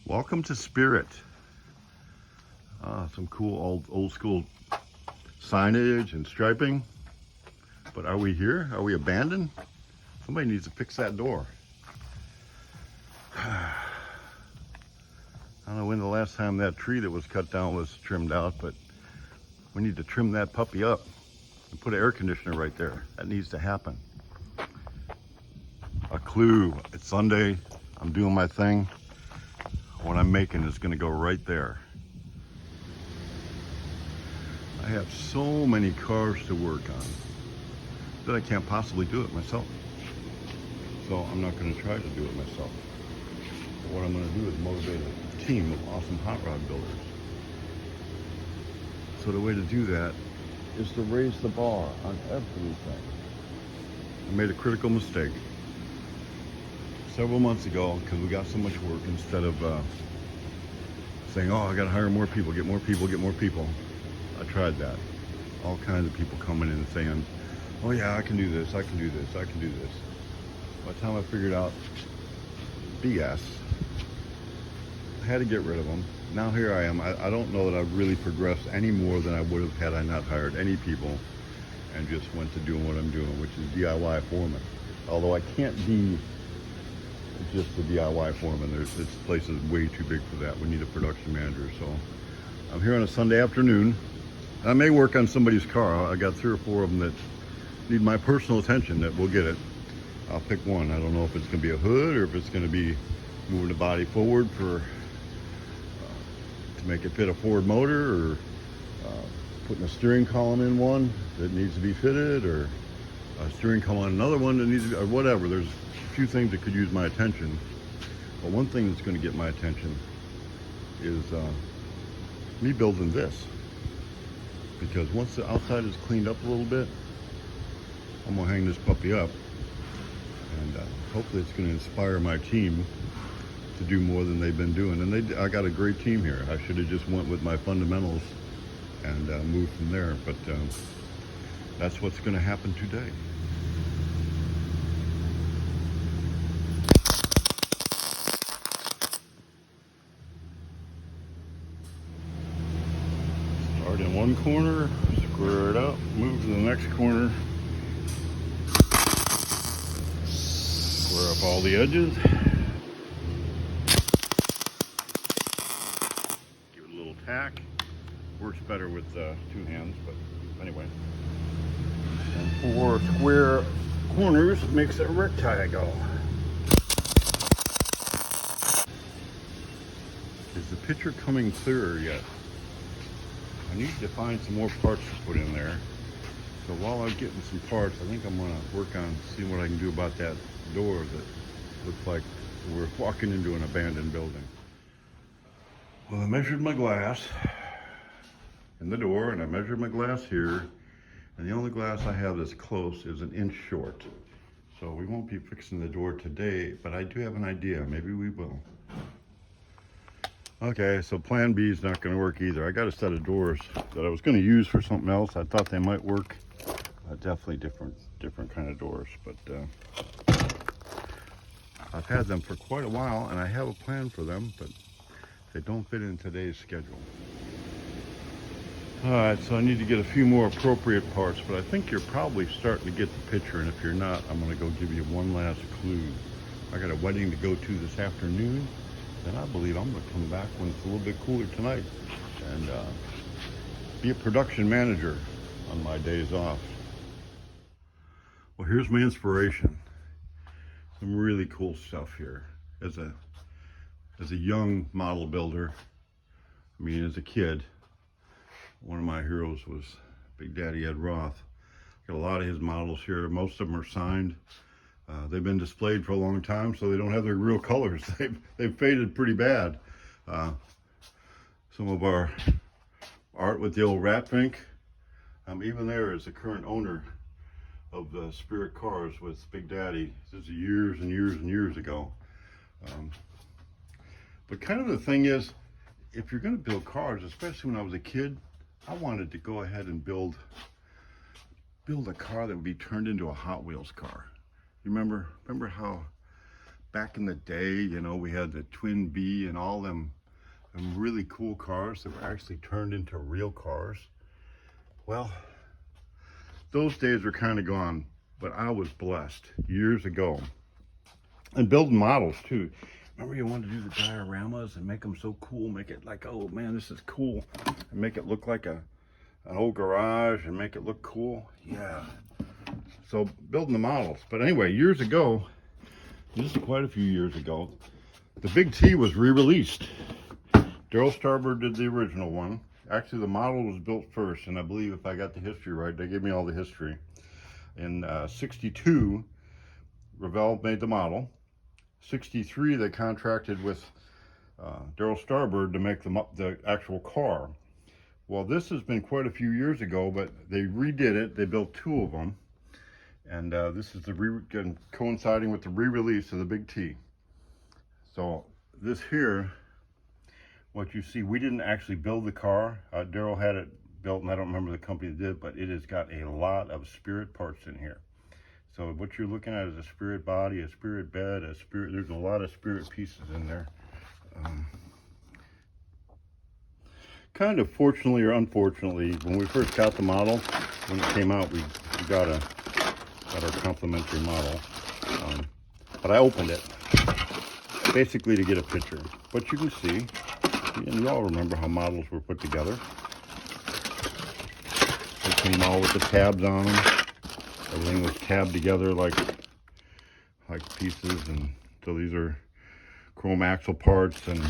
Welcome to Spirit. Some cool old school signage and striping. But are we here? Are we abandoned? Somebody needs to fix that door. I don't know when the last time that tree that was cut down was trimmed out, but we need to trim that puppy up and put an air conditioner right there. That needs to happen. A clue. It's Sunday. I'm doing my thing. What I'm making is going to go right there. I have so many cars to work on that I can't possibly do it myself. So I'm not going to try to do it myself. But what I'm going to do is motivate a team of awesome hot rod builders. So the way to do that is to raise the bar on everything. I made a critical mistake several months ago because we got so much work. Instead of saying, oh, I got to hire more people, get more people, get more people. I tried that. All kinds of people coming in and saying, oh yeah, I can do this, I can do this, I can do this. By the time I figured out BS, I had to get rid of them. Now here I am. I don't know that I've really progressed any more than I would have had I not hired any people and just went to doing what I'm doing, which is DIY foreman. Although I can't be just a DIY foreman. This place is way too big for that. We need a production manager. So I'm here on a Sunday afternoon. I may work on somebody's car. I got 3 or 4 of them that need my personal attention that will get it. I'll pick one. I don't know if it's going to be a hood or if it's going to be moving the body forward for to make it fit a Ford motor, or putting a steering column in one that needs to be fitted, or a steering column on another one that needs to be, or whatever. There's a few things that could use my attention. But one thing that's going to get my attention is me building this. Because once the outside is cleaned up a little bit, I'm gonna hang this puppy up, and hopefully it's gonna inspire my team to do more than they've been doing. And I got a great team here. I should have just went with my fundamentals and moved from there, but that's what's gonna happen today. Start in one corner, square it up, move to the next corner, square up all the edges, give it a little tack. Works better with 2 hands, but anyway. And 4 square corners makes a rectangle. Is the picture coming clearer yet? I need to find some more parts to put in there. So while I'm getting some parts, I think I'm gonna work on seeing what I can do about that door that looks like we're walking into an abandoned building. Well, I measured my glass in the door, and I measured my glass here, and the only glass I have that's close is 1 inch short. So we won't be fixing the door today, but I do have an idea. Maybe we will. Okay, so plan B is not going to work either. I got a set of doors that I was going to use for something else. I thought they might work. Definitely different kind of doors, but I've had them for quite a while, and I have a plan for them, but they don't fit in today's schedule. All right, so I need to get a few more appropriate parts, but I think you're probably starting to get the picture, and if you're not, I'm going to go give you one last clue. I got a wedding to go to this afternoon, and I believe I'm going to come back when it's a little bit cooler tonight and be a production manager on my days off. Well, here's my inspiration. Some really cool stuff here. As a young model builder, I mean, as a kid, one of my heroes was Big Daddy Ed Roth. Got a lot of his models here. Most of them are signed. They've been displayed for a long time, so they don't have their real colors. They've faded pretty bad. Some of our art with the old rat pink. Even there is the current owner of the Spirit Cars with Big Daddy. This is years and years and years ago. But kind of the thing is, if you're going to build cars, especially when I was a kid, I wanted to go ahead and build a car that would be turned into a Hot Wheels car. You remember how back in the day, you know, we had the Twin Bee and all them really cool cars that were actually turned into real cars. Well, those days are kind of gone, but I was blessed years ago. And building models too. Remember you wanted to do the dioramas and make them so cool, make it like, oh man, this is cool. And make it look like an old garage and make it look cool. Yeah. So building the models. But anyway, years ago, this is quite a few years ago, the Big T was re-released. Daryl Starbird did the original one. Actually, the model was built first, and I believe if I got the history right, they gave me all the history. In 62, Revell made the model. 63, they contracted with Daryl Starbird to make the actual car. Well, this has been quite a few years ago, but they redid it. They built 2 of them. And this is coinciding with the re-release of the Big T. So this here, what you see, we didn't actually build the car. Daryl had it built, and I don't remember the company that did, but it has got a lot of Spirit parts in here. So what you're looking at is a Spirit body, a Spirit bed, there's a lot of Spirit pieces in there. Kind of fortunately or unfortunately, when we first got the model, when it came out, we got our complimentary model. But I opened it basically to get a picture. But you can see, and you all remember how models were put together. They came all with the tabs on them. Everything was tabbed together like pieces, and so these are chrome axle parts, and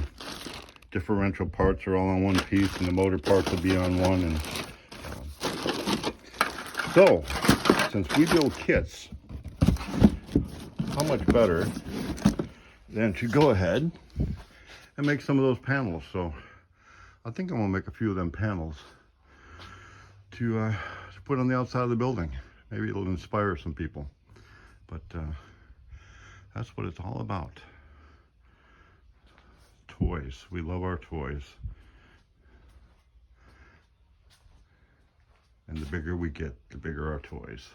differential parts are all on one piece, and the motor parts will be on one. And so, since we build kits, how much better than to go ahead and make some of those panels? So I think I'm gonna make a few of them panels to put on the outside of the building. Maybe it'll inspire some people, but that's what it's all about. Toys. We love our toys. And the bigger we get, the bigger our toys.